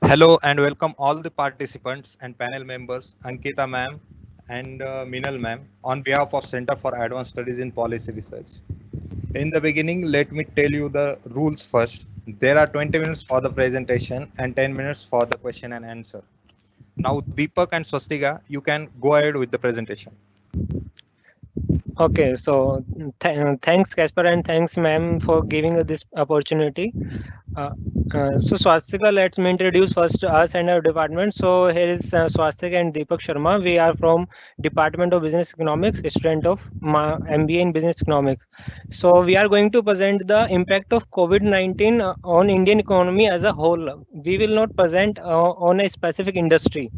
Hello and welcome all the participants and panel members, Ankita ma'am and Minal ma'am, on behalf of Center for Advanced Studies in Policy Research. In the beginning, let me tell you the rules first. There are 20 minutes for the presentation and 10 minutes for the question and answer. Now, Deepak and Swastika, you can go ahead with the presentation. Okay, so thanks, Casper, and thanks, ma'am, for giving us this opportunity. Uh, so, Swastika, let's me introduce first us and our department. So, here is Swastika and Deepak Sharma. We are from Department of Business Economics, student of MBA in Business Economics. So, we are going to present the impact of COVID-19 on Indian economy as a whole. We will not present on a specific industry.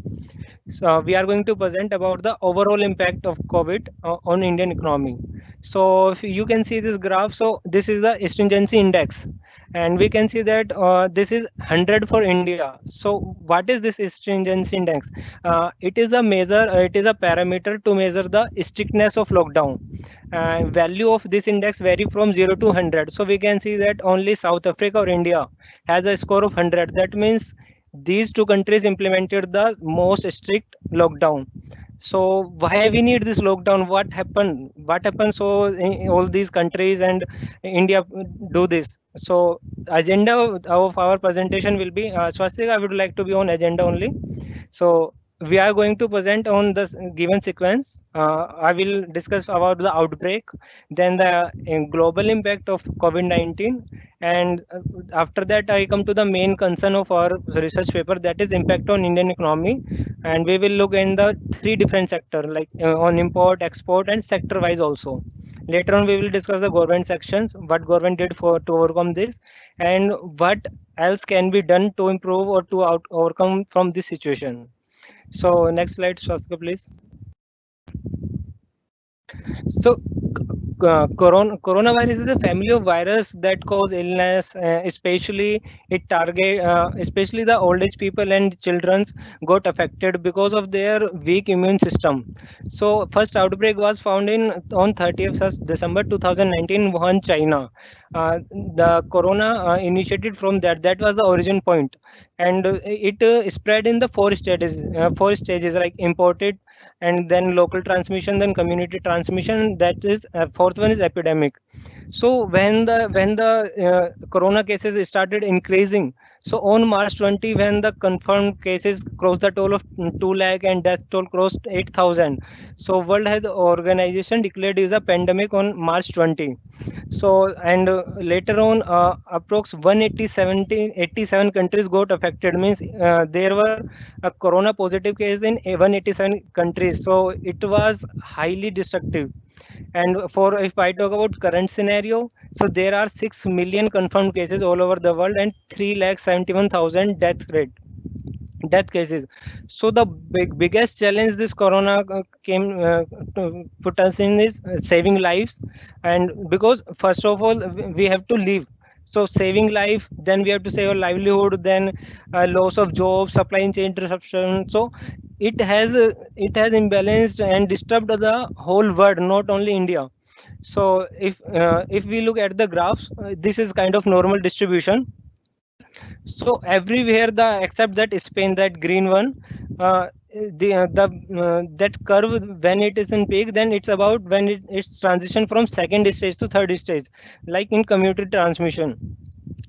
So we are going to present about the overall impact of COVID on Indian economy. So if you can see this graph, so this is the stringency index, and we can see that this is 100 for India. So what is this stringency index? It is a measure, it is a parameter to measure the strictness of lockdown. Value of this index vary from 0 to 100. So we can see that only South Africa or India has a score of 100. That means these two countries implemented the most strict lockdown. So why we need this lockdown? What happened so in all these countries and India do this? So agenda of our presentation will be Swastika, I would like to be on agenda only. So we are going to present on this given sequence. I will discuss about the outbreak, then the global impact of COVID-19, and after that I come to the main concern of our research paper, that is impact on Indian economy, and we will look in the three different sector like on import, export, and sector wise also. Later on we will discuss the government sections, what government did for to overcome this, and what else can be done to improve or to overcome from this situation. So next slide, Swastika, please. So coronavirus is a family of virus that cause illness, especially it target, especially the old age people and childrens got affected because of their weak immune system. So first outbreak was found in on 30th of December 2019 in Wuhan, China. The corona initiated from that. That was the origin point, and it spread in the four stages like imported, and then local transmission, then community transmission, that is fourth one is epidemic. So when the corona cases started increasing, so on March 20, when the confirmed cases crossed the toll of 2 lakh and death toll crossed 8,000, so World Health Organization declared is a pandemic on March 20. So and later on approx 187 countries got affected, means there were a corona positive case in 187 countries, so it was highly destructive. And for if I talk about current scenario, so there are 6 million confirmed cases all over the world and 3,71,000 death cases. So the biggest challenge this corona came put us in is saving lives. And because first of all we have to live, so saving life, then we have to save our livelihood, then loss of job, supply chain disruption. So it has imbalanced and disturbed the whole world, not only India. So if we look at the graphs, this is kind of normal distribution. So everywhere the except that Spain, that green one, the that curve when it is in peak, then it's about when it's transition from second stage to third stage, like in community transmission.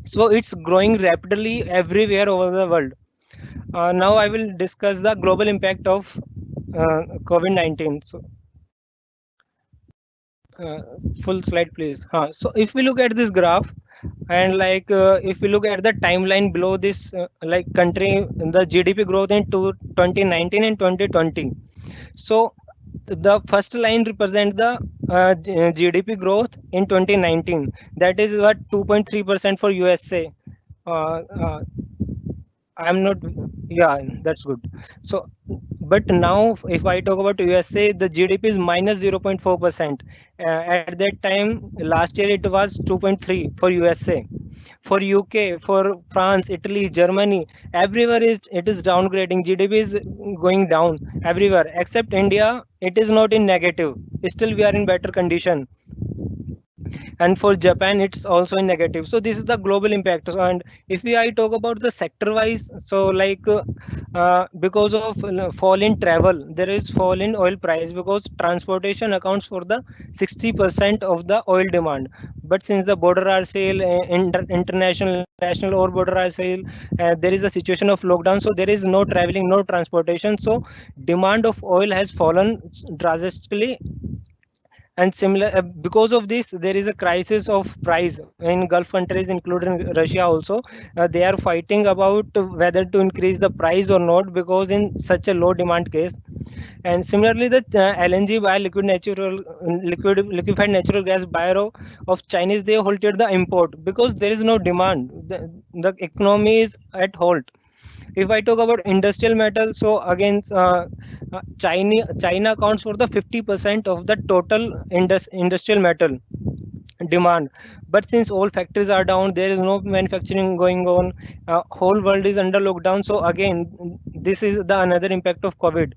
So it's growing rapidly everywhere over the world. Now I will discuss the global impact of COVID-19. So uh, full slide please. So if we look at this graph, and like if we look at the timeline below this, like country, the GDP growth in 2019 and 2020. So the first line represent the GDP growth in 2019, that is what 2.3% for USA. uh, uh, I'm not, yeah, that's good. So, but now if I talk about USA, the GDP is minus 0.4%. At that time, last year it was 2.3 for USA. For UK, for France, Italy, Germany, everywhere is it is downgrading. GDP is going down everywhere except India. It is not in negative. Still, we are in better condition. and for Japan it's also in negative. So this is the global impact. So, and if I talk about the sector wise, so because of fall in travel, there is fall in oil price because transportation accounts for the 60% of the oil demand. But since the border are sealed, international, national or border are sealed, there is a situation of lockdown, so there is no traveling, no transportation, so demand of oil has fallen drastically. And similar because of this there is a crisis of price in Gulf countries including Russia also. They are fighting about whether to increase the price or not because in such a low demand case. And similarly the LNG by liquefied natural gas bureau of Chinese, they halted the import because there is no demand. The economy is at halt. If I talk about industrial metal, so again, China accounts for the 50% of the total industrial metal demand. But since all factories are down, there is no manufacturing going on. Whole world is under lockdown. So again, this is the another impact of COVID.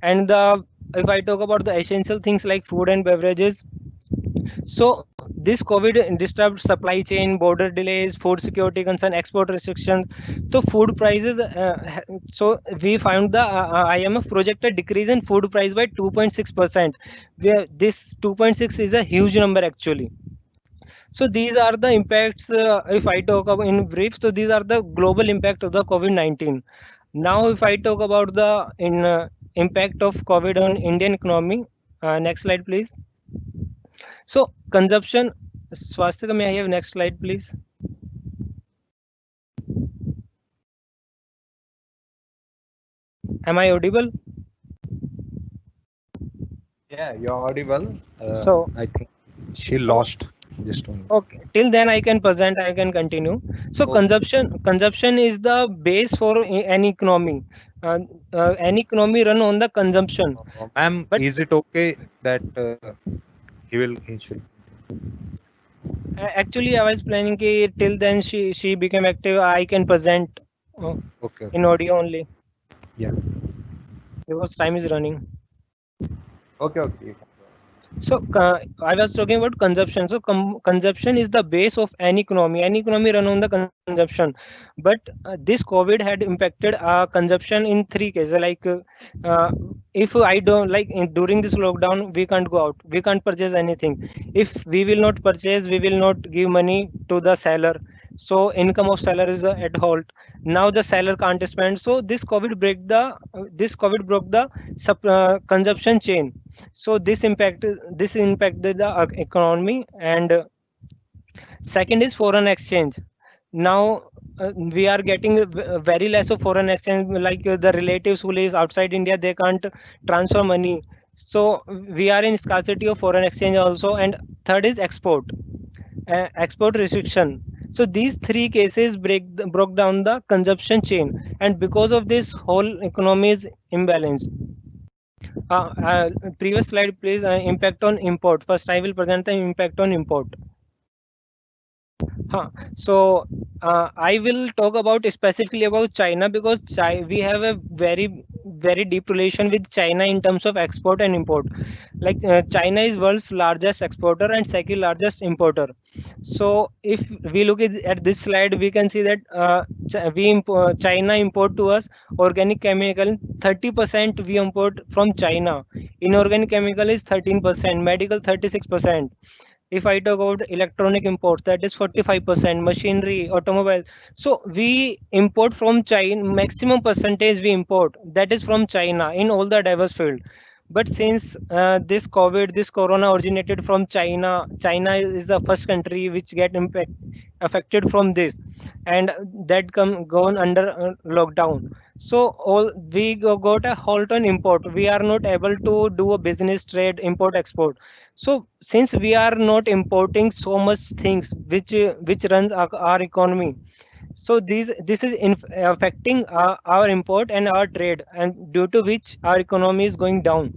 And the if I talk about the essential things like food and beverages, so this COVID disturbed supply chain, border delays, food security concern, export restrictions. So food prices. So we found the IMF projected decrease in food price by 2.6%. Where this 2.6 is a huge number actually. So these are the impacts. If I talk about in brief, so these are the global impact of the COVID-19. Now, if I talk about the impact of COVID on Indian economy, next slide, please. So consumption, Swastika, may I have next slide, please? Am I audible? Yeah, you're audible. So I think she lost just only. okay, till then I can present, I can continue. So Okay. consumption is the base for any economy. Any economy run on the consumption. Ma'am, But is it okay that he should? actually, I was planning ki till then she became active. I can present Okay. in audio only Yeah. because time is running. Okay. Okay. So I was talking about consumption. So consumption is the base of any economy. Any economy run on the consumption. But this COVID had impacted consumption in three cases. If I don't during this lockdown, we can't go out. We can't purchase anything. If we will not purchase, we will not give money to the seller. So income of seller is at halt. Now the seller can't spend. So this COVID broke the consumption chain. So this impacted the economy. And second is foreign exchange. Now we are getting very less of foreign exchange, like the relatives who live outside India, they can't transfer money, so we are in scarcity of foreign exchange also. And third is export restriction. So these three cases broke down the consumption chain, and because of this whole economy is imbalanced. Previous slide, please. Impact on import. First, I will present the impact on import. So I will talk about specifically about China because we have a very deep relation with China in terms of export and import. Like China is world's largest exporter and second largest importer. So if we look at this slide, we can see that China import to us organic chemical 30% we import from China. Inorganic chemical is 13%, medical 36%. If I talk about electronic imports, that is 45%, machinery, automobile. So we import from China, maximum percentage we import, that is from China in all the diverse field. But since this corona originated from China, China is the first country which get affected from this, and that gone under lockdown. So all we got a halt on import. We are not able to do a business trade, import export. So since we are not importing so much things which runs our economy, so this is affecting our import and our trade, and due to which our economy is going down.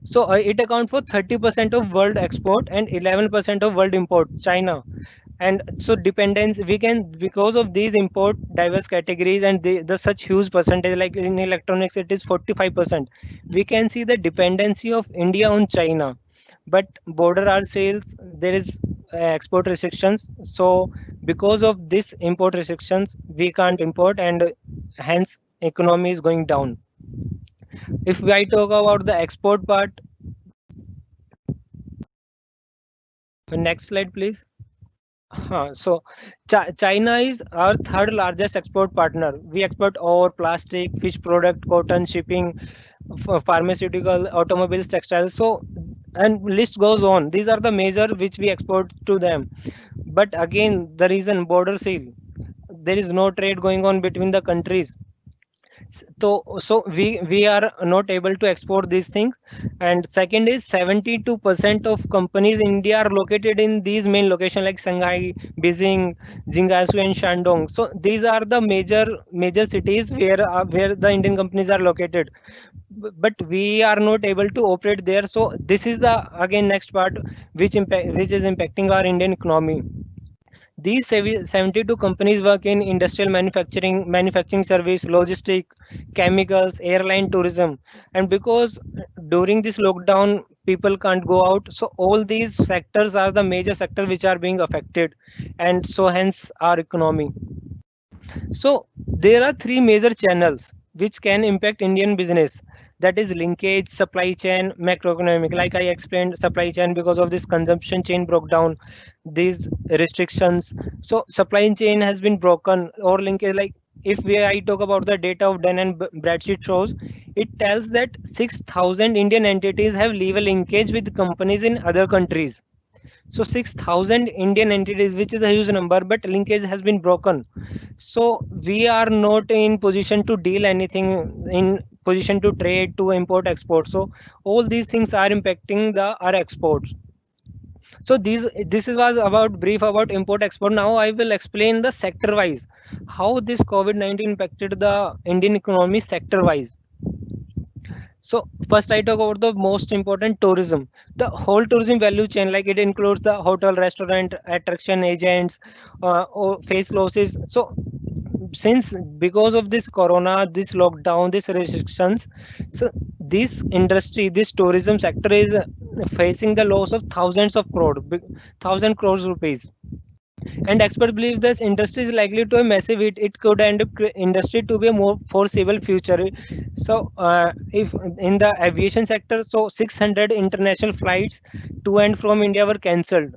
So it accounts for 30% of world export and 11% of world import, China. And so dependence we can, because of these import diverse categories and the such huge percentage, like in electronics it is 45%, we can see the dependency of India on China. but border are sales, there is export restrictions. So because of this import restrictions, we can't import, and hence economy is going down. If I talk about the export part, next slide please. So China is our third largest export partner. We export ore, plastic, fish product, cotton, shipping, pharmaceutical, automobiles, textiles. So, and list goes on. These are the major which we export to them. But again, the reason border seal, there is no trade going on between the countries. So we are not able to export these things. And second is 72% of companies in India are located in these main locations like Shanghai, Beijing, Jingasu and Shandong. So these are the major cities where the Indian companies are located. But we are not able to operate there. So this is the again next part which is impacting our Indian economy. These 72 companies work in industrial manufacturing service, logistic, chemicals, airline, tourism. And because during this lockdown, people can't go out, so all these sectors are the major sectors which are being affected, and so hence our economy. So there are three major channels which can impact Indian business. That is linkage, supply chain, macroeconomic. Like I explained, supply chain because of this consumption chain broke down, these restrictions. So supply chain has been broken or linkage. Like if I talk about the data of Dun and Bradstreet shows, it tells that 6,000 Indian entities have legal linkage with companies in other countries. So 6,000 Indian entities, which is a huge number, but linkage has been broken. So we are not in position to deal anything, in position to trade, to import, export. So all these things are impacting our exports. So this is was about brief about import export. Now I will explain the sector wise how this COVID-19 impacted the Indian economy sector wise. So first I talk about the most important tourism. The whole tourism value chain, like it includes the hotel, restaurant, attraction agents, or face losses. So since because of this corona, this lockdown, these restrictions, so this industry, this tourism sector is facing the loss of thousand crores rupees. And experts believe this industry is likely to a massive hit. It could end up industry to be a more foreseeable future. So if in the aviation sector, so 600 international flights to and from India were cancelled,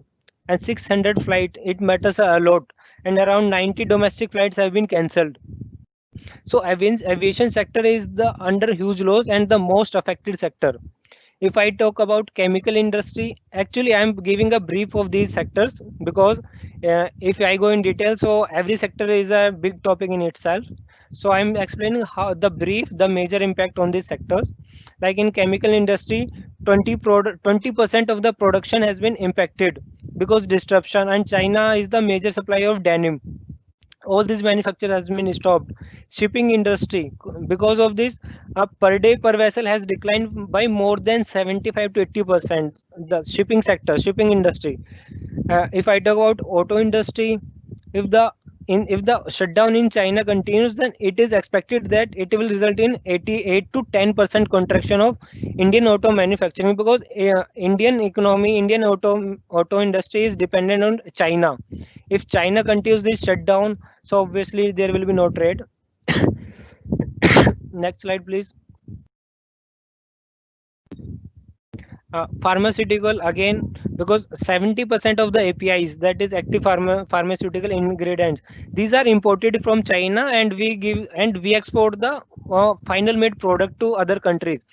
and 600 flight, it matters a lot, and around 90 domestic flights have been cancelled. So aviation sector is the under huge loss and the most affected sector. If I talk about chemical industry, actually I'm giving a brief of these sectors because if I go in detail, so every sector is a big topic in itself. So I'm explaining how the brief, the major impact on these sectors. Like in chemical industry, 20% of the production has been impacted because disruption, and China is the major supplier of denim. All this manufacture has been stopped. Shipping industry, because of this, per day per vessel has declined by more than 75 to 80%. The shipping sector, shipping industry. If I talk about auto industry, if the shutdown in China continues, then it is expected that it will result in 88 to 10% contraction of Indian auto manufacturing, because Indian economy, Indian auto industry is dependent on China. If China continues this shutdown, so obviously there will be no trade. Next slide, please. Pharmaceutical, again, because 70% of the APIs, that is active pharmaceutical ingredients, these are imported from China, and we export the final made product to other countries.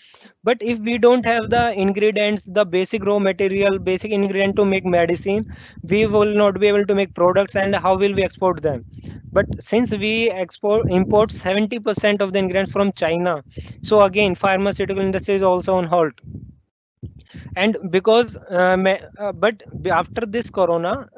But if we don't have the ingredients, the basic raw material, basic ingredient to make medicine, we will not be able to make products, and how will we export them? But since we import 70% of the ingredients from China, so again pharmaceutical industry is also on halt. And because but after this corona,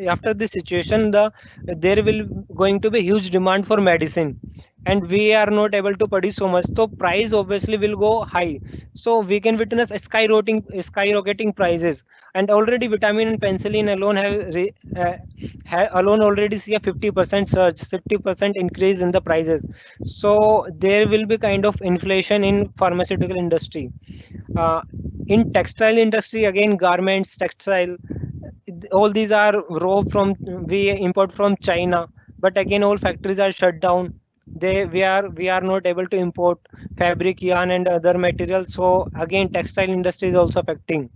after this situation, there will going to be huge demand for medicine. and we are not able to produce so much, so price obviously will go high. So we can witness a skyrocketing prices. And already vitamin and penicillin alone alone already see a 50% surge, 50% increase in the prices. So there will be kind of inflation in pharmaceutical industry. uh, in textile industry, again, garments, textile, all these are raw from, we import from China, but again all factories are shut down. We are not able to import fabric, yarn and other materials, so again textile industry is also affecting.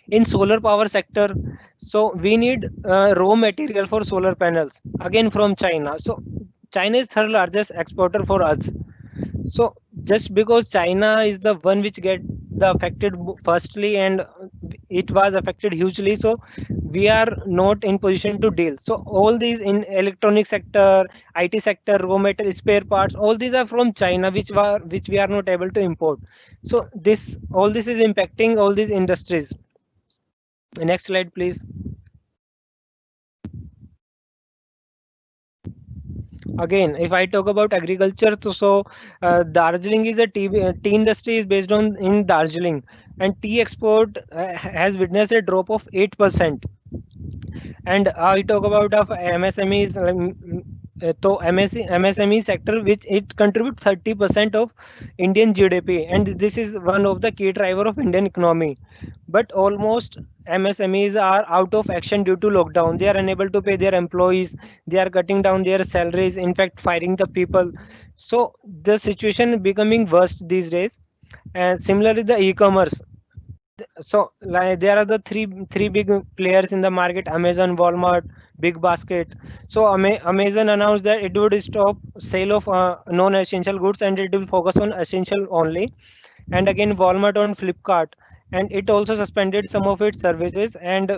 In solar power sector, so we need raw material for solar panels, again from China. So China is third largest exporter for us. So just because China is the one which get the affected firstly, and it was affected hugely, so we are not in position to deal. So all these in electronic sector, IT sector, raw material, spare parts, all these are from China, which we are not able to import. So this all this is impacting all these industries. Next slide, please. Again, if I talk about agriculture, Darjeeling is a tea industry is based on in Darjeeling, and tea export has witnessed a drop of 8%. And I talk about of MSMEs, so MSME sector, which it contributes 30% of Indian GDP, and this is one of the key driver of Indian economy. But almost MSMEs are out of action due to lockdown. They are unable to pay their employees. They are cutting down their salaries. In fact, firing the people. So the situation becoming worse these days. And similarly, the e-commerce. So like there are the three big players in the market: Amazon, Walmart, Big Basket. So Amazon announced that it would stop sale of non-essential goods and it will focus on essential only. And again, Walmart on Flipkart, and it also suspended some of its services, and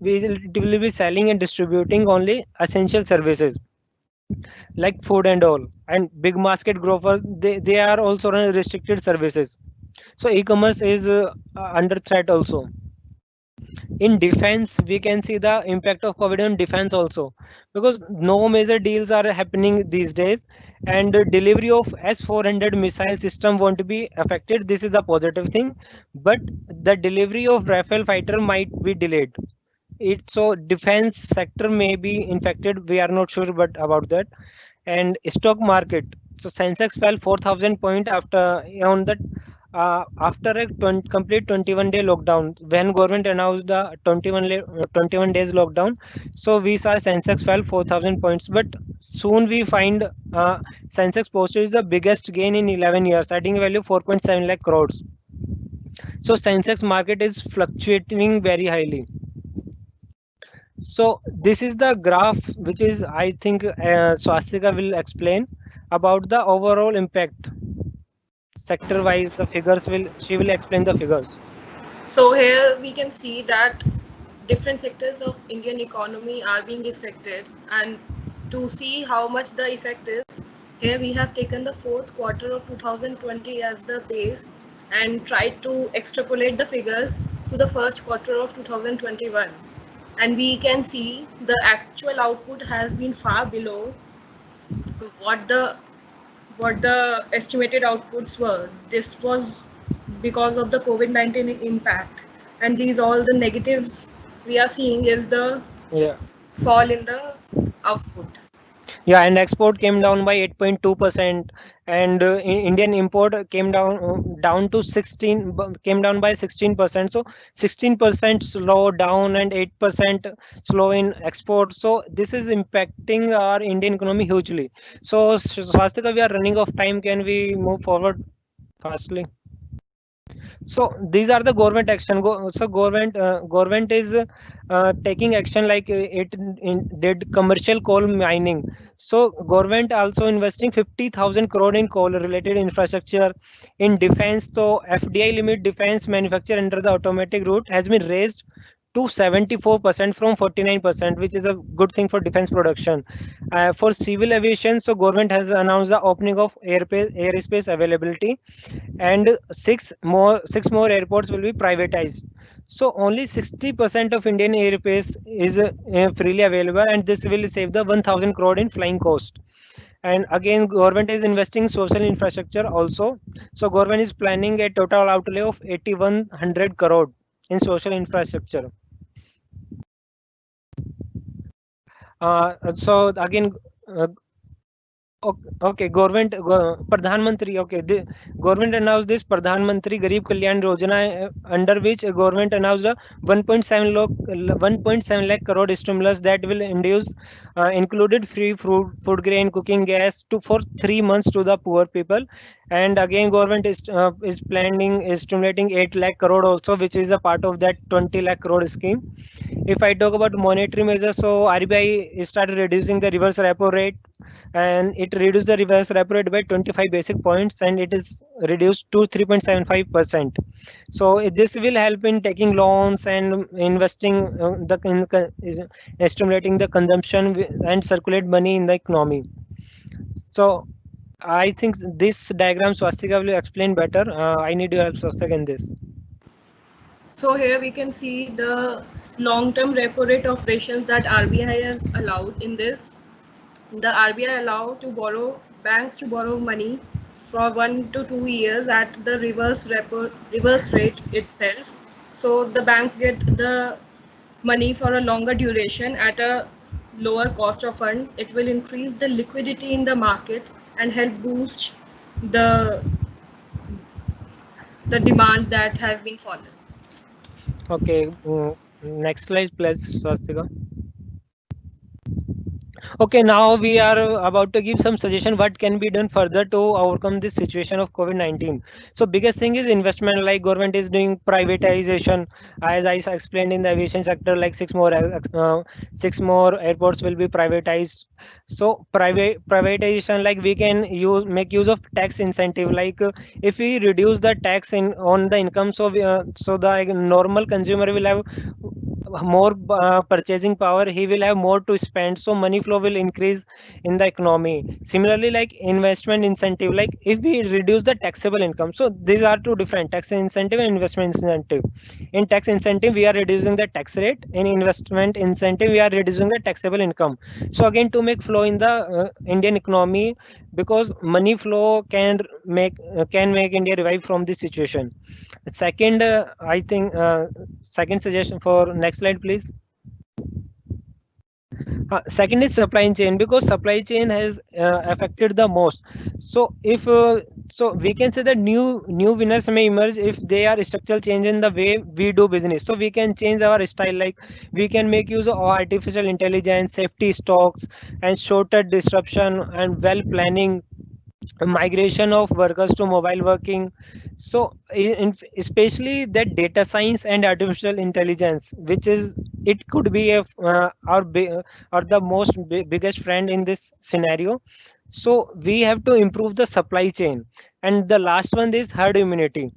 it will be selling and distributing only essential services like food and all. And big market growers, they are also running restricted services. So e-commerce is under threat also. In defense, we can see the impact of COVID on defense also, because no major deals are happening these days, and the delivery of S-400 missile system won't be affected. This is a positive thing, but the delivery of Rafale fighter might be delayed. It so defense sector may be infected, we are not sure but about that. And stock market, so Sensex fell 4,000 point after on the after a complete 21-day lockdown. When government announced the 21 days lockdown, so we saw Sensex fell 4,000 points, but soon we find Sensex posted the biggest gain in 11 years, adding value 4.7 lakh crores. So Sensex market is fluctuating very highly. So this is the graph which is, I think, Swastika will explain about the overall impact sector wise. The figures will she will explain the figures. So here we can see that different sectors of Indian economy are being affected, and to see how much the effect is, here we have taken the fourth quarter of 2020 as the base and tried to extrapolate the figures to the first quarter of 2021. And we can see the actual output has been far below what the estimated outputs were. This was because of the COVID-19 impact, and these all the negatives we are seeing is the fall in the output. Yeah, and export came down by 8.2%, and Indian import came down to 16, came down by 16%. So 16% slow down and 8% slow in export. So this is impacting our Indian economy hugely. So Swastika, we are running out of time. Can we move forward fastly? So these are the government action. So government is taking action like did commercial coal mining. So government also investing 50,000 crore in coal related infrastructure. In defense, so FDI limit defense manufacture under the automatic route has been raised to 74% from 49%, which is a good thing for defense production. For civil aviation, so government has announced the opening of airspace availability, and six more airports will be privatized. So only 60% of Indian airspace is freely available, and this will save the 1,000 crore in flying cost. And again, government is investing social infrastructure also. So government is planning a total outlay of 8100 crore in social infrastructure. So again, uh, okay, Pradhan Mantri, okay, the government announced this Pradhan Mantri Garib Kalyan Yojana, under which government announced a 1.7 lakh crore stimulus that will induce included free food grain, cooking gas to for 3 months to the poor people. And again, government is planning is stimulating 8 lakh crore also, which is a part of that 20 lakh crore scheme. If I talk about monetary measures, so RBI started reducing the reverse repo rate, and it reduced the reverse repo rate by 25 basic points, and it is reduced to 3.75%. So this will help in taking loans and investing stimulating the consumption and circulate money in the economy. So I think this diagram Swastika will explain better. I need your help, Swastika, in this. So here we can see the long-term repo rate operations that RBI has allowed in this. The RBI allow to borrow banks to borrow money for 1 to 2 years at the reverse rate itself. So the banks get the money for a longer duration at a lower cost of fund. It will increase the liquidity in the market and help boost the demand that has been fallen. Okay, next slide, please, Swastika. Okay, now we are about to give some suggestion what can be done further to overcome this situation of COVID-19. So biggest thing is investment, like government is doing privatization, as I explained in the aviation sector, like six more airports will be privatized. So privatization, like we can make use of tax incentive, like if we reduce the tax in on the income, so so the normal consumer will have more purchasing power, he will have more to spend, so money flow will increase in the economy. Similarly, like investment incentive, like if we reduce the taxable income, so these are two different: tax incentive and investment incentive. In tax incentive we are reducing the tax rate, in investment incentive we are reducing the taxable income. So again, to make flow in the Indian economy, because money flow can make India revive from this situation. Second, I think second suggestion for next slide, please. Second is supply chain, because supply chain has affected the most. So if so we can say that new winners may emerge if they are structural change in the way we do business. So we can change our style, like we can make use of artificial intelligence, safety stocks, and shorter disruption, and well planning, migration of workers to mobile working. So especially that data science and artificial intelligence, which is, it could be a or the biggest friend in this scenario. So we have to improve the supply chain. And the last one is herd immunity.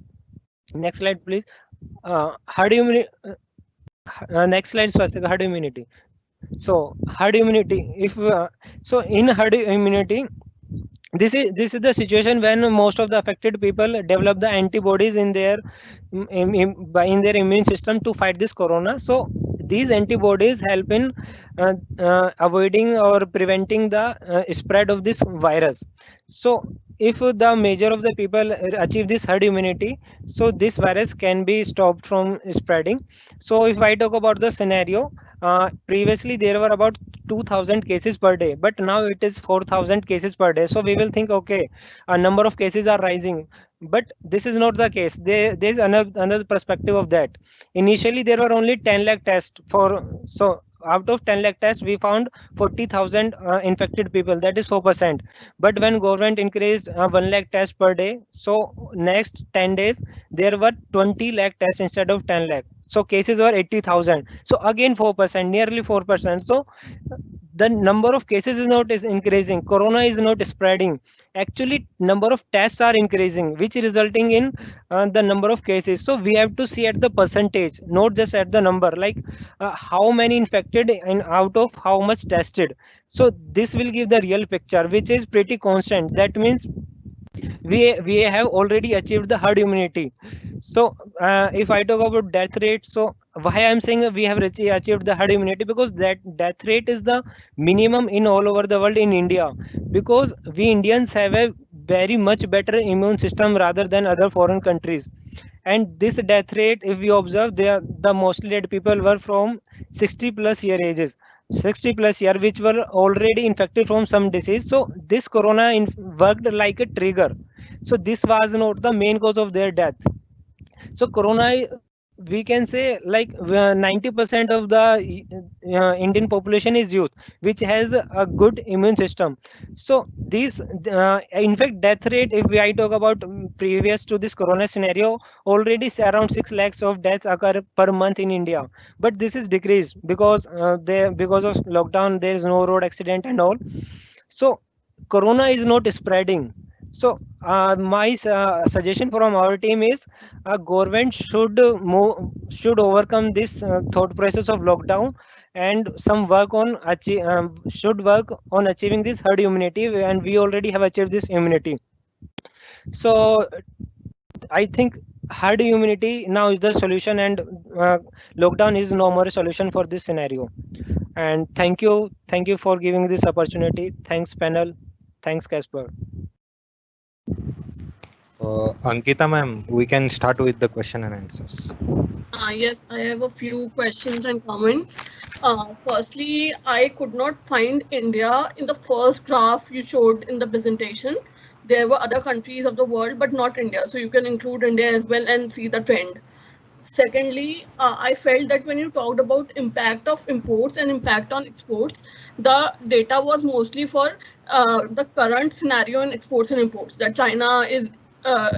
Next slide, please. Herd immunity. Next slide, Swastika. Herd immunity. So herd immunity. If so, in herd immunity, this is the situation when most of the affected people develop the antibodies in their in their immune system to fight this corona. So these antibodies help in avoiding or preventing the spread of this virus. So if the major of the people achieve this herd immunity, so this virus can be stopped from spreading. So if I talk about the scenario, previously there were about 2000 cases per day, but now it is 4000 cases per day. So we will think, okay, a number of cases are rising, but this is not the case. There is another perspective of that. Initially there were only 10 lakh tests for, so out of 10 lakh tests we found 40,000 infected people, that is 4%. But when government increased 1 lakh tests per day, so next 10 days there were 20 lakh tests instead of 10 lakh. So cases were 80,000. So again 4%, nearly 4%. So the number of cases is increasing. Corona is not spreading. Actually, number of tests are increasing, which resulting in the number of cases. So we have to see at the percentage, not just at the number, like how many infected and out of how much tested. So this will give the real picture, which is pretty constant. That means we have already achieved the herd immunity. So if I talk about death rate, so why I'm saying we have achieved the herd immunity, because that death rate is the minimum in all over the world in India, because we Indians have a very much better immune system rather than other foreign countries. And this death rate, if we observe, the mostly dead people were from 60 plus year ages, 60 plus year, which were already infected from some disease. So this corona worked like a trigger. So this was not the main cause of their death. So corona, we can say like 90% of the Indian population is youth, which has a good immune system. So this in fact death rate, if I talk about previous to this corona scenario, already around 6 lakhs of deaths occur per month in India. But this is decreased because because of lockdown there is no road accident and all. So corona is not spreading. So my suggestion from our team is government should overcome this thought process of lockdown, and some work on should work on achieving this herd immunity, and we already have achieved this immunity. So I think herd immunity now is the solution, and lockdown is no more a solution for this scenario. And thank you for giving this opportunity. Thanks panel, thanks Casper. Ankita ma'am, we can start with the question and answers. Yes, I have a few questions and comments. Firstly, I could not find India in the first graph you showed in the presentation. There were other countries of the world, but not India. So you can include India as well and see the trend. Secondly, I felt that when you talked about impact of imports and impact on exports, the data was mostly for the current scenario in exports and imports, that China is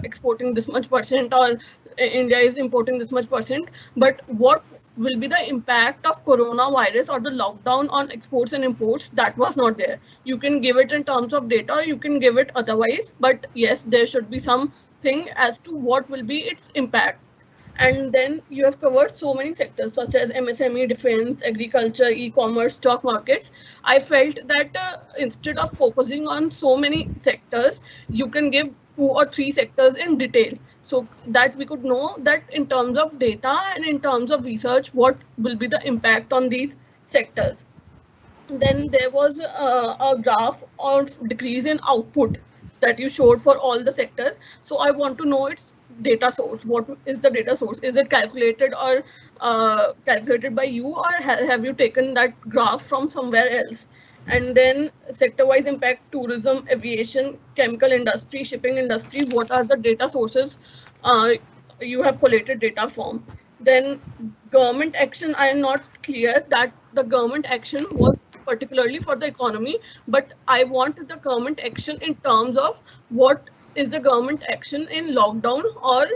exporting this much percent, or India is importing this much percent. But what will be the impact of coronavirus or the lockdown on exports and imports? That was not there. You can give it in terms of data, you can give it otherwise, but yes, there should be something as to what will be its impact. And then you have covered so many sectors such as MSME, defense, agriculture, e-commerce, stock markets. I felt that instead of focusing on so many sectors, you can give 2 or 3 sectors in detail, so that we could know that in terms of data and in terms of research, what will be the impact on these sectors. Then there was a graph of decrease in output that you showed for all the sectors. So I want to know its data source. What is the data source? Is it calculated or calculated by you, or have you taken that graph from somewhere else? And then sector-wise impact: tourism, aviation, chemical industry, shipping industry. What are the data sources you have collated data from? Then government action, I am not clear that the government action was particularly for the economy, but I want the government action in terms of what is the government action in lockdown or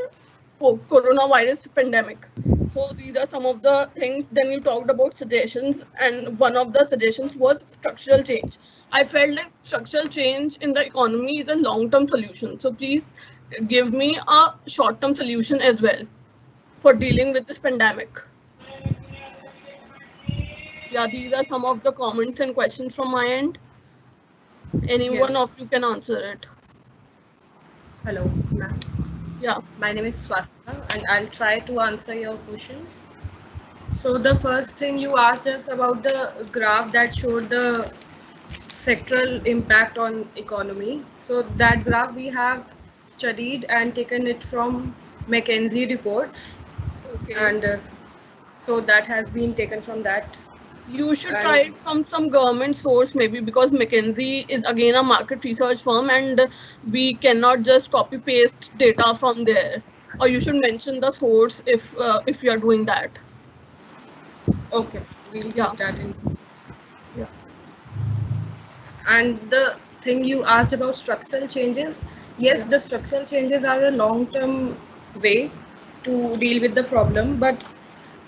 coronavirus pandemic. So these are some of the things. Then you talked about suggestions, and one of the suggestions was structural change. I felt like structural change in the economy is a long-term solution. So please give me a short-term solution as well for dealing with this pandemic. Yeah, these are some of the comments and questions from my end. Any one of you can answer it. Hello, ma'am. Yeah. My name is Swastika, and I'll try to answer your questions. So the first thing you asked us about the graph that showed the sectoral impact on economy. So that graph we have studied and taken it from McKinsey reports. Okay. And so that has been taken from that. You should try it from some government source maybe, because McKinsey is again a market research firm and we cannot just copy paste data from there. Or you should mention the source if you are doing that. Okay, we'll keep that in. Yeah. And the thing you asked about structural changes, yes, the structural changes are a long-term way to deal with the problem, but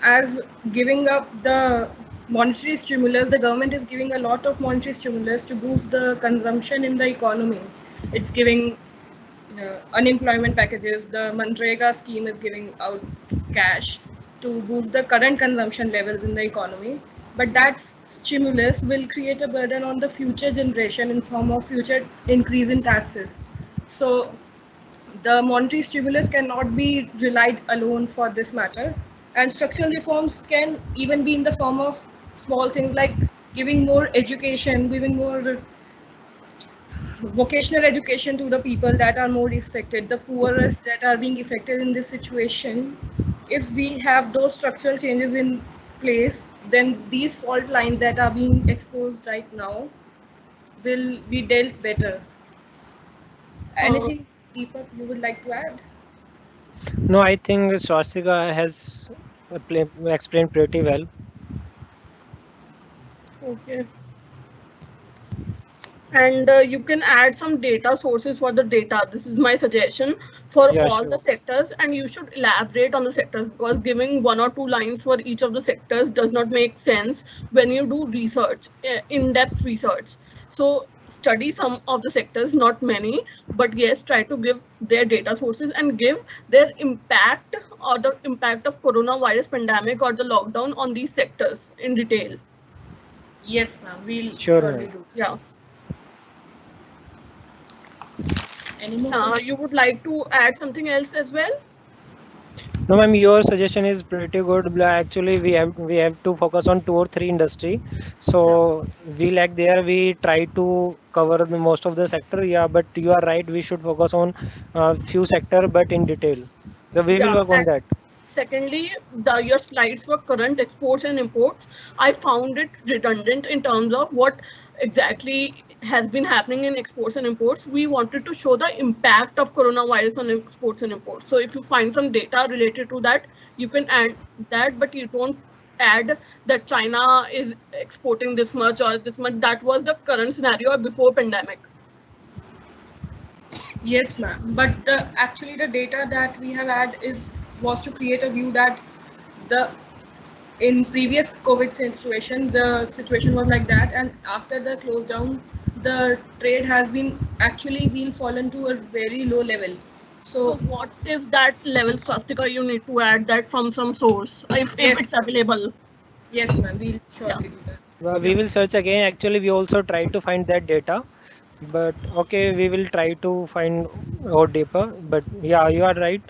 as giving up the monetary stimulus, the government is giving a lot of monetary stimulus to boost the consumption in the economy. It's giving unemployment packages. The Manrega scheme is giving out cash to boost the current consumption levels in the economy. But that stimulus will create a burden on the future generation in form of future increase in taxes. So the monetary stimulus cannot be relied alone for this matter. And structural reforms can even be in the form of small things like giving more education, giving more vocational education to the people that are more affected, the poorest that are being affected in this situation. If we have those structural changes in place, then these fault lines that are being exposed right now will be dealt better. Anything deeper you would like to add? No, I think Swastika has explained pretty well. Okay. And you can add some data sources for the data. This is my suggestion for Yeah, all the sure. sectors, and you should elaborate on the sectors, because giving 1 or 2 lines for each of the sectors does not make sense when you do research, in-depth research. So study some of the sectors, not many, but yes, try to give their data sources and give their impact, or the impact of coronavirus pandemic or the lockdown on these sectors in detail. Yes, ma'am. We'll Sure, surely ma'am. do. Yeah. Any more You would questions? like to add something else as well? No, ma'am, your suggestion is pretty good. Actually, we have to focus on 2 or 3 industry. Yeah. So we like there we try to cover the most of the sector. Yeah, but you are right. We should focus on few sector, but in detail. So we will Yeah. work on And that. secondly, your slides for current exports and imports, I found it redundant in terms of what exactly has been happening in exports and imports. We wanted to show the impact of coronavirus on exports and imports. So if you find some data related to that, you can add that, but you don't add that China is exporting this much or this much. That was the current scenario before pandemic. Yes, ma'am. But actually, the data that we have had was to create a view that the in previous COVID situation, the situation was like that, and after the close down, the trade has been actually been fallen to a very low level. So So what is that level, Swastika? You need to add that from some source if yes, it's available. yes, ma'am. We'll Yeah. surely do that. We Yeah. will search again. Actually, we also try to find that data. But okay, we will try to find out deeper. But yeah, you are right.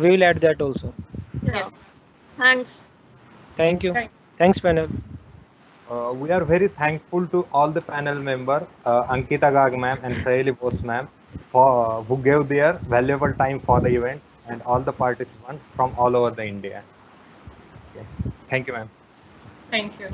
We will add that also. Yeah. Yes. Thanks. Thank you. Thank. Thanks, panel. We are very thankful to all the panel member, Ankita Garg ma'am and Saheli Bose ma'am, for who gave their valuable time for the event, and all the participants from all over the India. Okay. Thank you, ma'am. Thank you.